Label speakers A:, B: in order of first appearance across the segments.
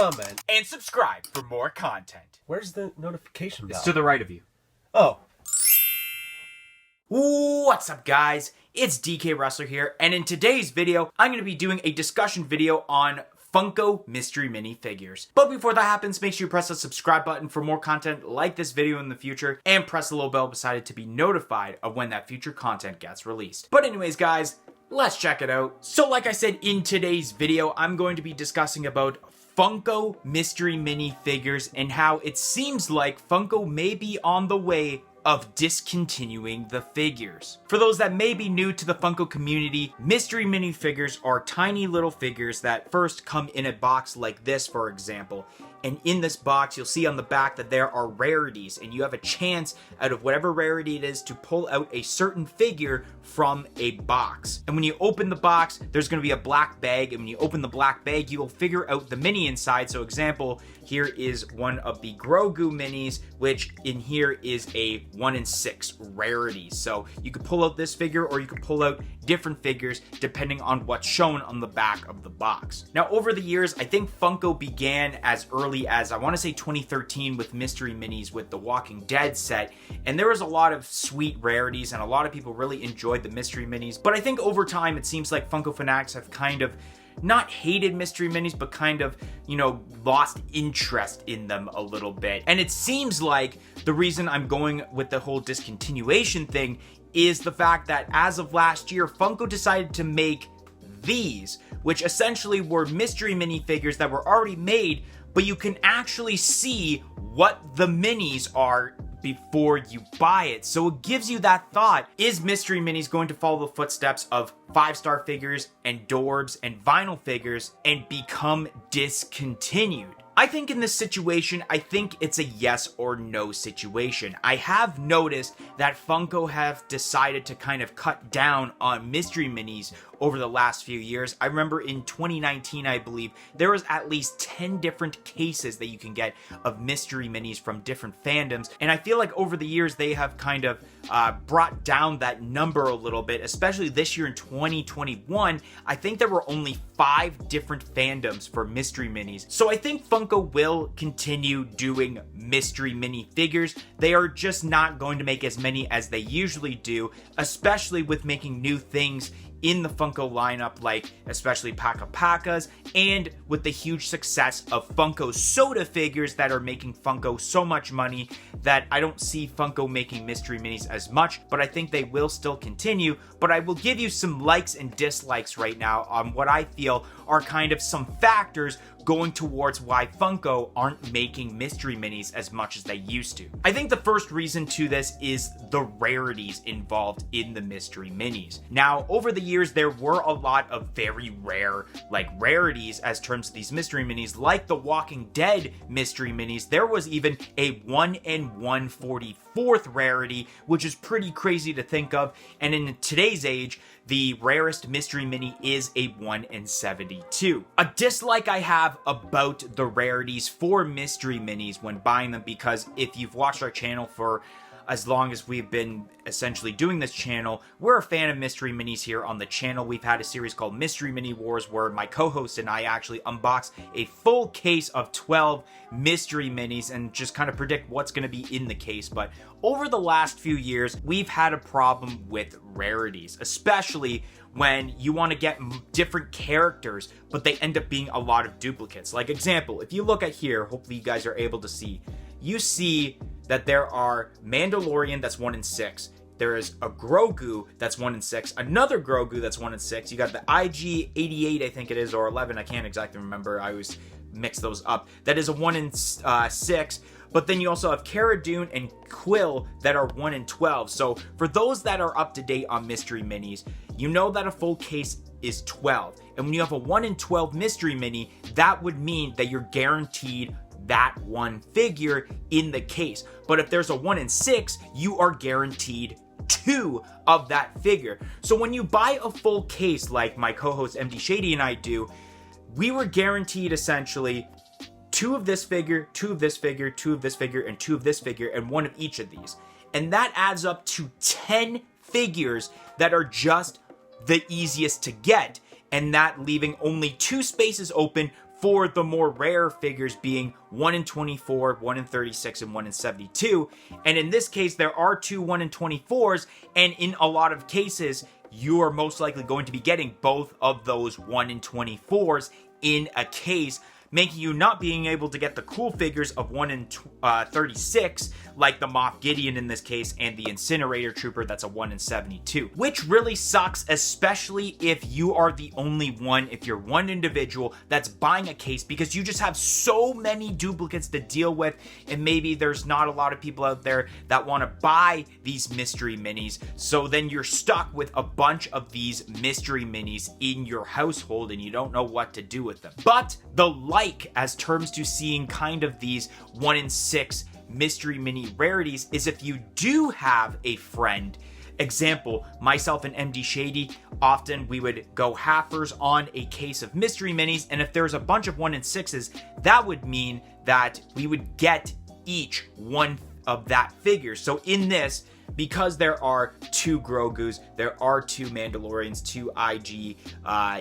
A: comment,
B: and subscribe for more content.
A: Where's the notification bell?
B: It's to the right of you.
A: Oh.
B: What's up, guys? It's DK Wrestler here, and in today's video, I'm going to be doing a discussion video on Funko mystery minifigures. But before that happens, make sure you press the subscribe button for more content like this video in the future, and press the little bell beside it to be notified of when that future content gets released. But anyways, guys, let's check it out. So like I said, in today's video, I'm going to be discussing about Funko mystery minifigures and how it seems like Funko may be on the way of discontinuing the figures. For those that may be new to the Funko community, mystery minifigures are tiny little figures that first come in a box like this, for example. And in this box, you'll see on the back that there are rarities, and you have a chance out of whatever rarity it is to pull out a certain figure from a box. And when you open the box, there's going to be a black bag, and when you open the black bag, you will figure out the mini inside. So example, here is one of the Grogu minis, which in here is a 1 in 6 rarity. So you could pull out this figure, or you could pull out different figures depending on what's shown on the back of the box. Now, over the years, I think Funko began as early as, I want to say 2013, with mystery minis with the Walking Dead set, and there was a lot of sweet rarities, and a lot of people really enjoyed the mystery minis. But I think over time, it seems like Funko fanatics have kind of not hated mystery minis, but kind of, lost interest in them a little bit. And it seems like the reason I'm going with the whole discontinuation thing is the fact that as of last year, Funko decided to make these, which essentially were mystery minifigures that were already made, but you can actually see what the minis are before you buy it. So it gives you that thought, is mystery minis going to follow the footsteps of 5-star figures and Dorbs and vinyl figures and become discontinued? I think in this situation, I think it's a yes or no situation. I have noticed that Funko have decided to kind of cut down on mystery minis over the last few years. I remember in 2019, I believe, there was at least 10 different cases that you can get of mystery minis from different fandoms. And I feel like over the years, they have kind of brought down that number a little bit, especially this year in 2021. I think there were only 5 different fandoms for mystery minis. So I think Funko will continue doing mystery mini figures. They are just not going to make as many as they usually do, especially with making new things in the Funko lineup, like especially Paka-Pakas, and with the huge success of Funko soda figures that are making Funko so much money that I don't see Funko making mystery minis as much, but I think they will still continue. But I will give you some likes and dislikes right now on what I feel are kind of some factors going towards why Funko aren't making mystery minis as much as they used to. I think the first reason to this is the rarities involved in the mystery minis. Now, over the years, there were a lot of very rare, rarities as terms of these mystery minis, like the Walking Dead mystery minis. There was even a 1 in 144th rarity, which is pretty crazy to think of. And in today's age, the rarest mystery mini is a 1 in 72. A dislike I have about the rarities for mystery minis when buying them, because if you've watched our channel for as long as we've been essentially doing this channel, we're a fan of mystery minis here on the channel. We've had a series called Mystery Mini Wars where my co-host and I actually unbox a full case of 12 mystery minis and just kind of predict what's going to be in the case. But over the last few years, we've had a problem with rarities, especially when you want to get different characters, but they end up being a lot of duplicates. Like example, if you look at here, hopefully you guys are able to see, you see that there are Mandalorian that's 1 in 6. There is a Grogu that's 1 in 6. Another Grogu that's 1 in 6. You got the IG-88, I think it is, or 11. I can't exactly remember. I always mix those up. That is a 1 in 6. But then you also have Cara Dune and Quill that are 1 in 12. So for those that are up to date on mystery minis, you know that a full case is 12. And when you have a 1 in 12 mystery mini, that would mean that you're guaranteed that one figure in the case. But if there's a 1 in 6, you are guaranteed 2 of that figure. So when you buy a full case like my co-host MD Shady and I do, we were guaranteed essentially 2 of this figure, 2 of this figure, 2 of this figure, and 2 of this figure, and 1 of each of these. And that adds up to 10 figures that are just the easiest to get, and that leaving only 2 spaces open for the more rare figures being 1 in 24, 1 in 36, and 1 in 72. And in this case, there are two 1 in 24s, and in a lot of cases, you are most likely going to be getting both of those 1 in 24s in a case, making you not being able to get the cool figures of 1 in 36, like the Moff Gideon in this case, and the Incinerator Trooper that's a 1 in 72. Which really sucks, especially if you are the only one, if you're one individual that's buying a case, because you just have so many duplicates to deal with, and maybe there's not a lot of people out there that want to buy these mystery minis, so then you're stuck with a bunch of these mystery minis in your household, and you don't know what to do with them. But the as terms to seeing kind of these 1 in 6 mystery mini rarities is if you do have a friend. Example, myself and MD Shady, often we would go halfers on a case of mystery minis, and if there's a bunch of 1 in 6s, that would mean that we would get each one of that figure. So in this, because there are 2 Grogus, there are 2 Mandalorians, 2 IG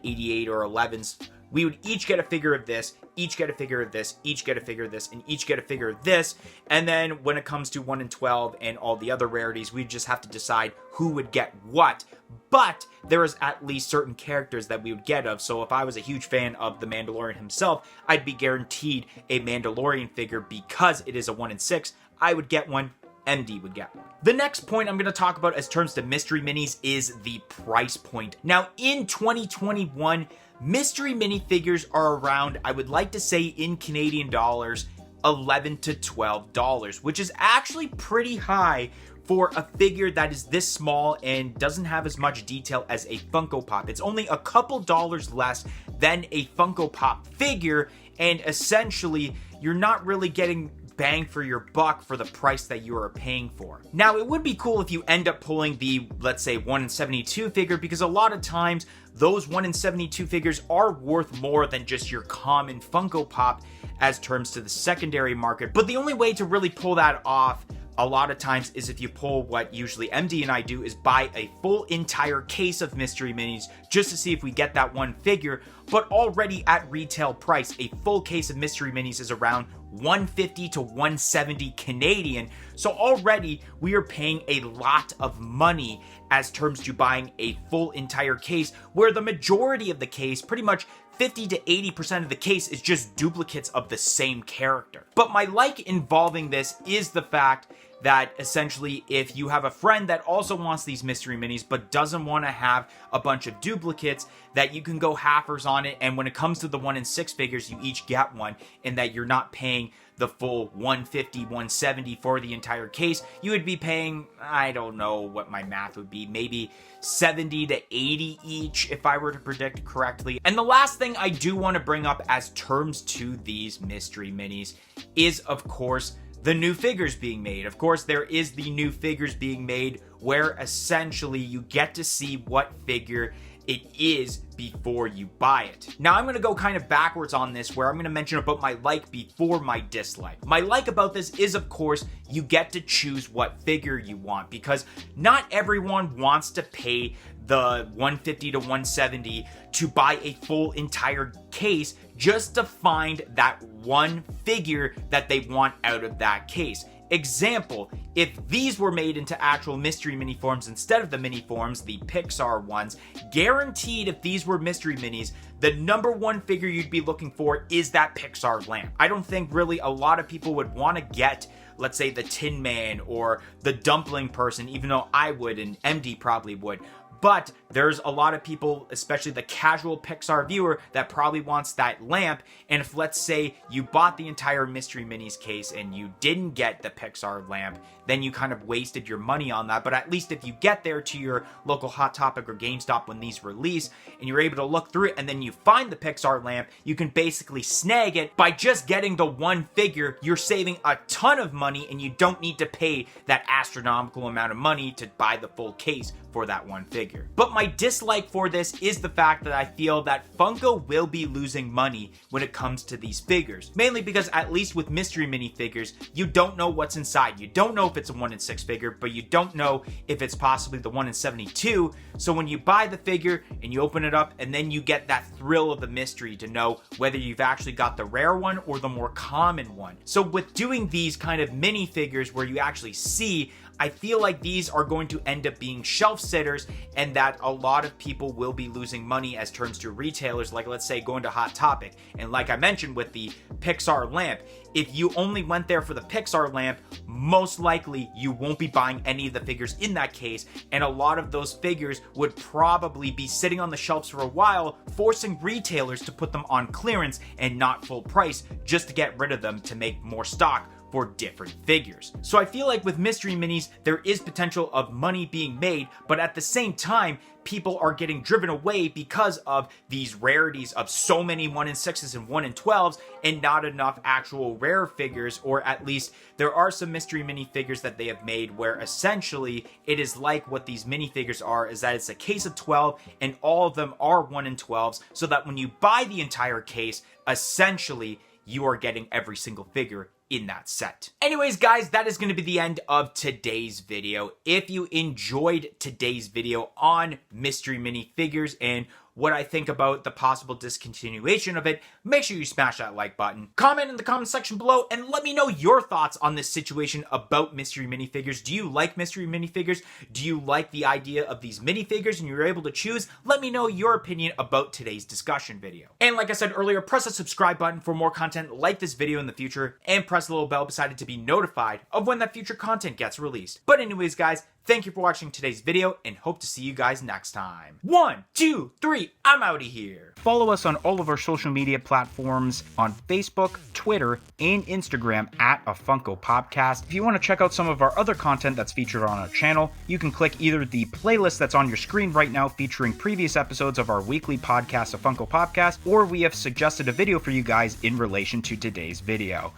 B: 88 or 11s, we would each get a figure of this, each get a figure of this, each get a figure of this, and each get a figure of this. And then when it comes to 1 in 12 and all the other rarities, we just have to decide who would get what. But there is at least certain characters that we would get of. So if I was a huge fan of the Mandalorian himself, I'd be guaranteed a Mandalorian figure because it is a 1 in 6. I would get one. MD would get one. The next point I'm going to talk about as terms to mystery minis is the price point. Now, in 2021, mystery minifigures are around, I would like to say in Canadian dollars, $11 to $12, which is actually pretty high for a figure that is this small and doesn't have as much detail as a Funko Pop. It's only a couple dollars less than a Funko Pop figure, and essentially, you're not really getting bang for your buck for the price that you are paying for. Now, it would be cool if you end up pulling the, let's say, 1 in 72 figure, because a lot of times those 1 in 72 figures are worth more than just your common Funko Pop as terms to the secondary market. But the only way to really pull that off a lot of times is if you pull what usually MD and I do, is buy a full entire case of mystery minis just to see if we get that one figure. But already at retail price, a full case of mystery minis is around $150 to $170 Canadian. So already we are paying a lot of money as terms to buying a full entire case, where the majority of the case, pretty much 50 to 80% of the case, is just duplicates of the same character. But my like involving this is the fact that essentially if you have a friend that also wants these mystery minis but doesn't want to have a bunch of duplicates, that you can go halfers on it, and when it comes to the 1 in 6 figures, you each get one, and that you're not paying the full $150, $170 for the entire case. You would be paying, I don't know what my math would be, maybe $70 to $80 each if I were to predict correctly. And the last thing I do want to bring up as terms to these mystery minis is, of course, the new figures being made. Of course, there is the new figures being made where essentially you get to see what figure it is before you buy it. Now, I'm going to go kind of backwards on this, where I'm going to mention about my like before my dislike. My like about this is, of course, you get to choose what figure you want, because not everyone wants to pay the $150 to $170 to buy a full entire case just to find that one figure that they want out of that case. Example, if these were made into actual mystery mini forms instead of the mini forms, the Pixar ones, guaranteed if these were mystery minis, the number one figure you'd be looking for is that Pixar lamp. I don't think really a lot of people would want to get, let's say, the Tin Man or the Dumpling Person, even though I would and MD probably would. But there's a lot of people, especially the casual Pixar viewer, that probably wants that lamp. And if, let's say, you bought the entire Mystery Minis case and you didn't get the Pixar lamp, then you kind of wasted your money on that. But at least if you get there to your local Hot Topic or GameStop when these release, and you're able to look through it, and then you find the Pixar lamp, you can basically snag it. By just getting the one figure, you're saving a ton of money, and you don't need to pay that astronomical amount of money to buy the full case for that one figure. figure. But my dislike for this is the fact that I feel that Funko will be losing money when it comes to these figures. Mainly because at least with mystery minifigures, you don't know what's inside. You don't know if it's a 1 in 6 figure, but you don't know if it's possibly the 1 in 72. So when you buy the figure and you open it up, and then you get that thrill of the mystery to know whether you've actually got the rare one or the more common one. So with doing these kind of minifigures where you actually see, I feel like these are going to end up being shelf sitters, and that a lot of people will be losing money as terms to retailers, like let's say going to Hot Topic. And like I mentioned with the Pixar lamp, if you only went there for the Pixar lamp, most likely you won't be buying any of the figures in that case, and a lot of those figures would probably be sitting on the shelves for a while, forcing retailers to put them on clearance and not full price just to get rid of them to make more stock for different figures. So I feel like with mystery minis, there is potential of money being made, but at the same time, people are getting driven away because of these rarities of so many 1 in 6s and 1 in 12s and not enough actual rare figures, or at least there are some mystery minifigures that they have made where essentially it is like what these minifigures are, is that it's a case of 12 and all of them are 1 in 12s, so that when you buy the entire case, essentially you are getting every single figure in that set. Anyways, guys, that is going to be the end of today's video. If you enjoyed today's video on mystery minifigures and what I think about the possible discontinuation of it, make sure you smash that like button. Comment in the comment section below and let me know your thoughts on this situation about mystery minifigures. Do you like mystery minifigures? Do you like the idea of these minifigures and you're able to choose? Let me know your opinion about today's discussion video. And like I said earlier, press the subscribe button for more content like this video in the future, and press the little bell beside it to be notified of when that future content gets released. But anyways, guys, thank you for watching today's video and hope to see you guys next time. 1, 2, 3, I'm outie here. Follow us on all of our social media platforms on Facebook, Twitter, and Instagram at A Funko Popcast. If you want to check out some of our other content that's featured on our channel, you can click either the playlist that's on your screen right now featuring previous episodes of our weekly podcast, A Funko Popcast, or we have suggested a video for you guys in relation to today's video.